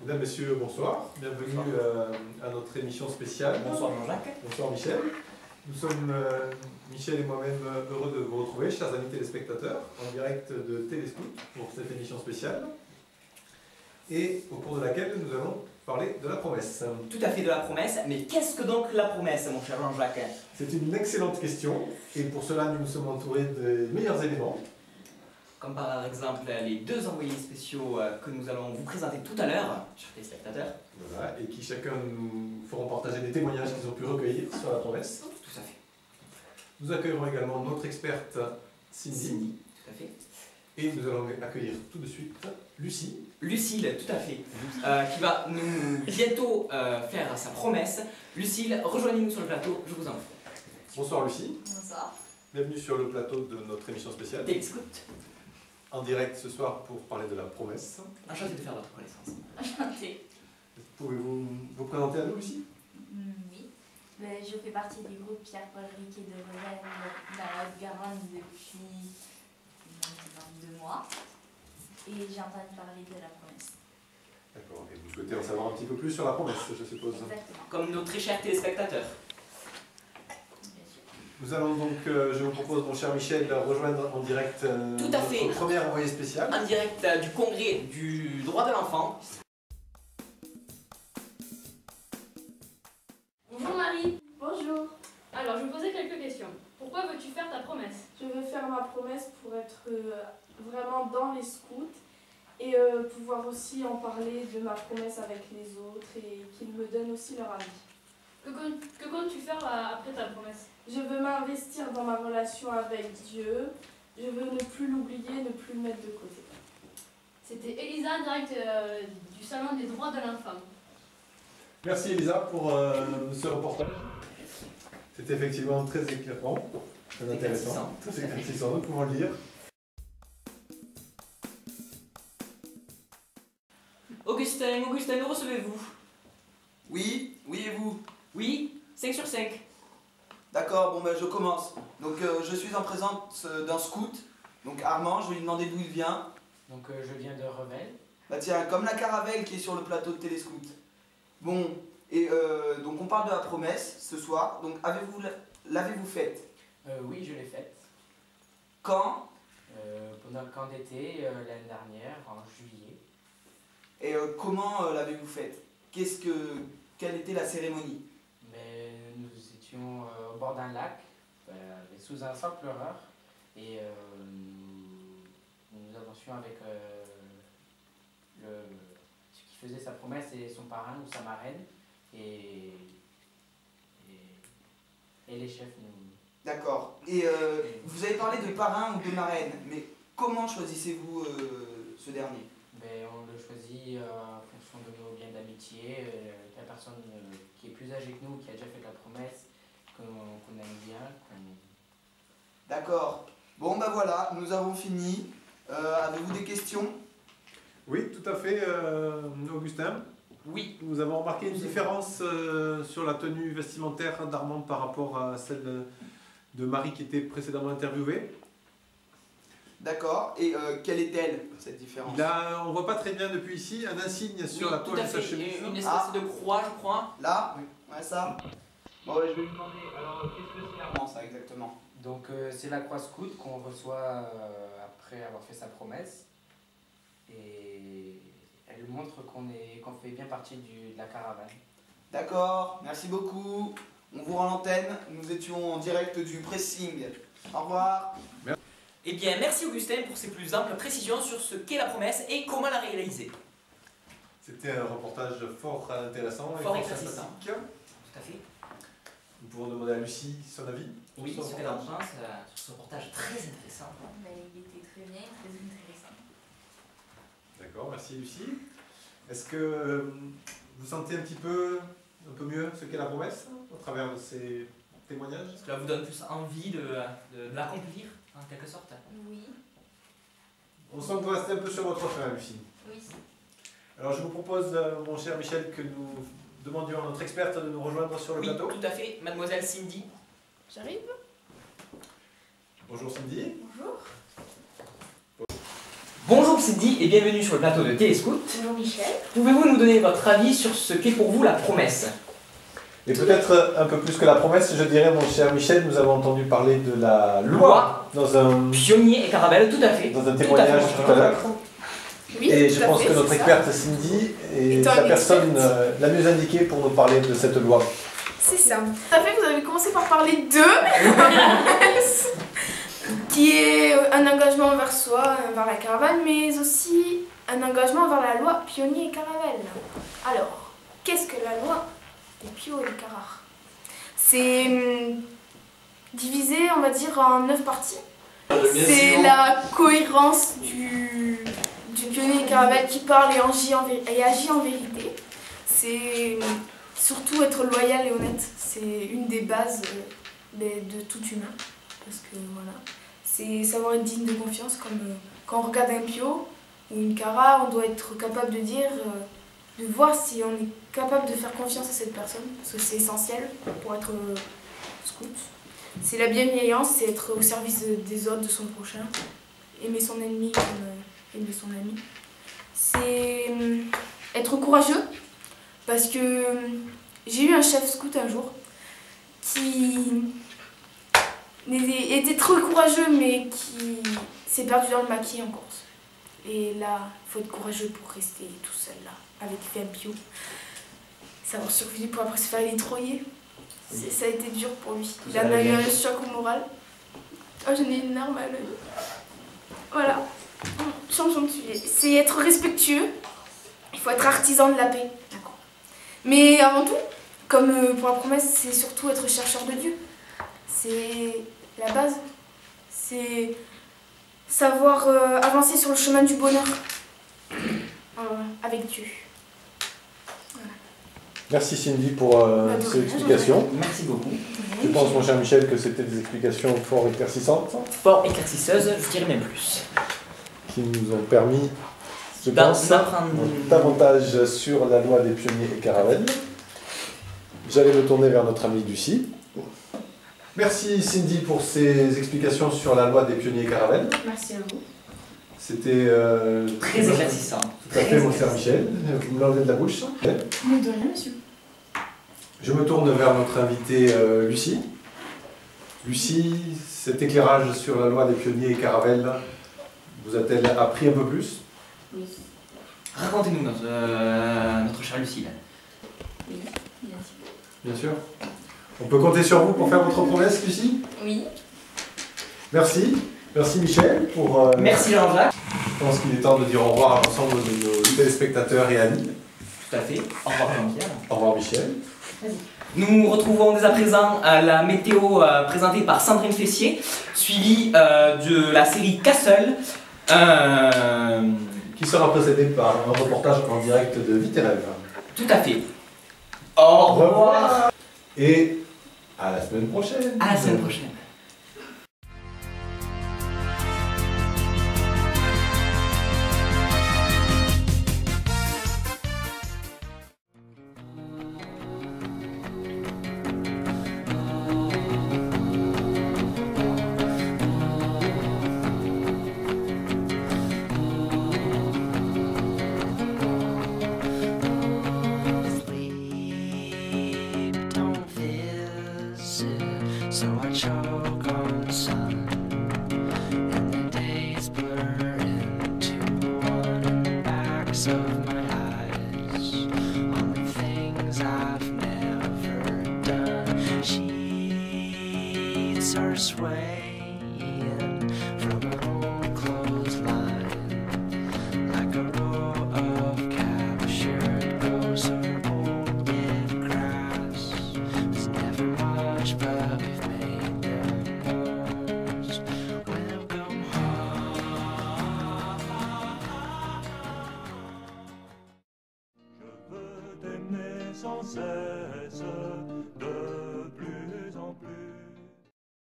Mesdames, Messieurs, bonsoir. Bienvenue à notre émission spéciale. Bonsoir Jean-Jacques. Bonsoir Michel. Nous sommes, Michel et moi-même, heureux de vous retrouver, chers amis téléspectateurs, en direct de Téléscout pour cette émission spéciale, et au cours de laquelle nous allons parler de la promesse. Tout à fait, de la promesse. Mais qu'est-ce que donc la promesse, mon cher Jean-Jacques? C'est une excellente question, et pour cela nous nous sommes entourés des meilleurs éléments. Comme par exemple les deux envoyés spéciaux que nous allons vous présenter tout à l'heure, chers téléspectateurs. Voilà, et qui chacun nous feront partager des témoignages qu'ils ont pu recueillir sur la promesse. Tout à fait. Nous accueillerons également notre experte Cindy. Tout à fait. Et nous allons accueillir tout de suite Lucie. Lucille, tout à fait. Qui va nous bientôt faire sa promesse. Lucille, rejoignez-nous sur le plateau, je vous en prie. Bonsoir Lucie. Bonsoir. Bienvenue sur le plateau de notre émission spéciale. Téléscout. En direct ce soir pour parler de la promesse. Enchanté de faire votre connaissance. Enchantée. Pouvez-vous vous présenter à nous, Lucie? Oui. Je fais partie du groupe Pierre-Paul Riquet de Rennes dans la Haute-Garonne depuis 2 mois. Et j'ai entendu parler de la promesse. D'accord. Et vous souhaitez en savoir un petit peu plus sur la promesse, je suppose. Exactement. Comme nos très chers téléspectateurs. Bien sûr. Nous allons donc, je vous propose, mon cher Michel, rejoindre en direct Tout à fait. notre premier envoyé spécial. En direct du congrès du droit de l'enfant. Bonjour Marie. Bonjour, Alors, je me posais quelques questions. Pourquoi veux-tu faire ta promesse? je veux faire ma promesse pour être vraiment dans les scouts et pouvoir aussi en parler de ma promesse avec les autres et qu'ils me donnent aussi leur avis. Que comptes-tu faire après ta promesse? Je veux m'investir dans ma relation avec Dieu, je veux ne plus l'oublier, ne plus le mettre de côté. C'était Elisa, direct du Salon des droits de l'enfant. Merci Elisa pour ce reportage. C'était effectivement très éclairant, très intéressant, très éclaircissant, nous pouvons le dire. Augustin, nous recevez-vous? Oui, oui et vous? Oui, 5 sur 5. D'accord, bon ben je commence. Donc je suis en présence d'un scout, donc Armand, je vais lui demander d'où il vient. Donc je viens de Revel. Bah tiens, comme la caravelle qui est sur le plateau de Téléscout. Bon, et donc on parle de la promesse ce soir, donc l'avez-vous faite? Oui, je l'ai faite. Quand? Pendant le camp d'été, l'année dernière, en juillet. Et comment l'avez-vous faite? Quelle était la cérémonie? Mais nous étions au bord d'un lac, sous un sang pleureur, et nous avancions avec ce qui faisait sa promesse et son parrain ou sa marraine, et les chefs nous... D'accord. Et vous avez parlé de parrain ou de marraine, mais comment choisissez-vous ce dernier? Mais on le choisit en fonction de nos liens d'amitié, la personne qui est plus âgée que nous, qui a déjà fait la promesse, qu'on aime bien. D'accord. Bon ben voilà, nous avons fini. Avez-vous des questions? Oui, tout à fait, Augustin. Oui. Nous avons remarqué une différence sur la tenue vestimentaire d'Armand par rapport à celle de Marie qui était précédemment interviewée. D'accord. Et quelle est-elle, cette différence? Là, on ne voit pas très bien depuis ici un insigne sur la toile de sa chemise. Une espèce de croix, je crois. Là? Ouais, ça? Bon, ouais, je vais lui demander, alors qu'est-ce que c'est Armand, ça, exactement? Donc c'est la croix scout qu'on reçoit après avoir fait sa promesse. Et elle montre qu'on fait bien partie de la caravane. D'accord, merci beaucoup. On vous rend l'antenne. Nous étions en direct du pressing. Au revoir. Eh bien, merci Augustin pour ces plus amples précisions sur ce qu'est la promesse et comment la réaliser. C'était un reportage fort intéressant et Fort fort éclaircissant. sympathique. Tout à fait. Nous pouvons demander à Lucie son avis. Oui, sur ce ce qu'elle en reportage. pense sur ce reportage très intéressant. Mais il était très bien, très intéressant. D'accord, merci Lucie. Est-ce que vous sentez un peu mieux ce qu'est la promesse au travers de ces témoignages? Cela vous donne plus envie de l'accomplir, en quelque sorte. Oui. On sent que vous restez un peu sur votre fin, Lucie. Oui. Alors je vous propose, mon cher Michel, que nous demandions à notre experte de nous rejoindre sur le Oui, plateau. tout à fait. Mademoiselle Cindy. J'arrive? Bonjour Cindy. Bonjour. Bonjour Bonjour Cindy et bienvenue sur le plateau de Téléscout. Bonjour Michel. Pouvez-vous nous donner votre avis sur ce qu'est pour vous la promesse? Et peut-être un peu plus que la promesse, je dirais, mon cher Michel, nous avons entendu parler de la loi dans un Pionnier et Caravelle, tout à fait. Dans un témoignage tout à l'heure. Oui, Et tout je à pense fait, que notre c'est ça. experte Cindy est Étant la une personne experte. la mieux indiquée pour nous parler de cette loi. C'est ça. Tout à fait, vous avez commencé par parler de qui est un engagement envers soi, envers la caravane, mais aussi un engagement envers la loi Pionnier et Caravelle. Alors, qu'est-ce que la loi des Pio et des Carrare? C'est divisé, on va dire, en 9 parties. C'est la cohérence du pionnier et caravelle qui parle et agit en vérité. C'est surtout être loyal et honnête. C'est une des bases de tout humain. Parce que voilà, c'est savoir être digne de confiance. Comme quand on regarde un pio ou une cara, on doit être capable de dire, de voir si on est capable de faire confiance à cette personne. Parce que c'est essentiel pour être scout. C'est la bienveillance, c'est être au service des autres, de son prochain. Aimer son ennemi comme aimer son ami. C'est être courageux, parce que j'ai eu un chef scout un jour qui était trop courageux mais qui s'est perdu dans le maquis en course. Et là, il faut être courageux pour rester tout seul là, avec un pio. Savoir survivre pour après se faire élitroyer. Ça a été dur pour lui. Il en a eu un choc au moral. Oh, j'en ai une larme à l'œil. Voilà. Changeons de sujet. C'est être respectueux. Il faut être artisan de la paix. D'accord. Mais avant tout, comme pour la promesse, c'est surtout être chercheur de Dieu. C'est la base. C'est savoir avancer sur le chemin du bonheur avec Dieu. Merci Cindy pour ces explications. Merci beaucoup. Je pense, mon cher Michel, que c'était des explications fort éclaircissantes Fort éclaircisseuse, je dirais même plus. qui nous ont permis, je Bah, pense, d'apprendre davantage sur la loi des pionniers et caravelles. J'allais me tourner vers notre ami Lucie. Merci Cindy pour ces explications sur la loi des pionniers et caravelles. Merci à vous. C'était très éclaircissant. Tout à fait, mon cher Michel. Vous me l'enlevez de la bouche. Ne de rien, monsieur. Je me tourne vers notre invitée Lucie. Lucie, cet éclairage sur la loi des pionniers et caravelles vous a-t-elle appris un peu plus? Oui. Racontez-nous notre chère Lucille. Oui, bien sûr. Bien sûr. On peut compter sur vous pour faire votre promesse, Lucie? Oui. Merci. Merci Michel pour... Merci Jean-Jacques. Je pense qu'il est temps de dire au revoir à l'ensemble de nos téléspectateurs et amis. Tout à fait. Au revoir Jean-Pierre. Au revoir Michel. Nous retrouvons dès à présent la météo présentée par Sandrine Fessier, suivie de la série Castle. Qui sera précédé par un reportage en direct de Viterrève. Tout à fait. Au revoir. Et à la semaine prochaine. À la semaine prochaine. So I choke on sun, and the days blur into one in the backs of my eyes. Only things I've never done. Sheets are swaying from an old clothesline, like a row of captured ghosts or old dead grass. There's never much, but we've made the most. Welcome home. Je veux t'aimer sans cesse.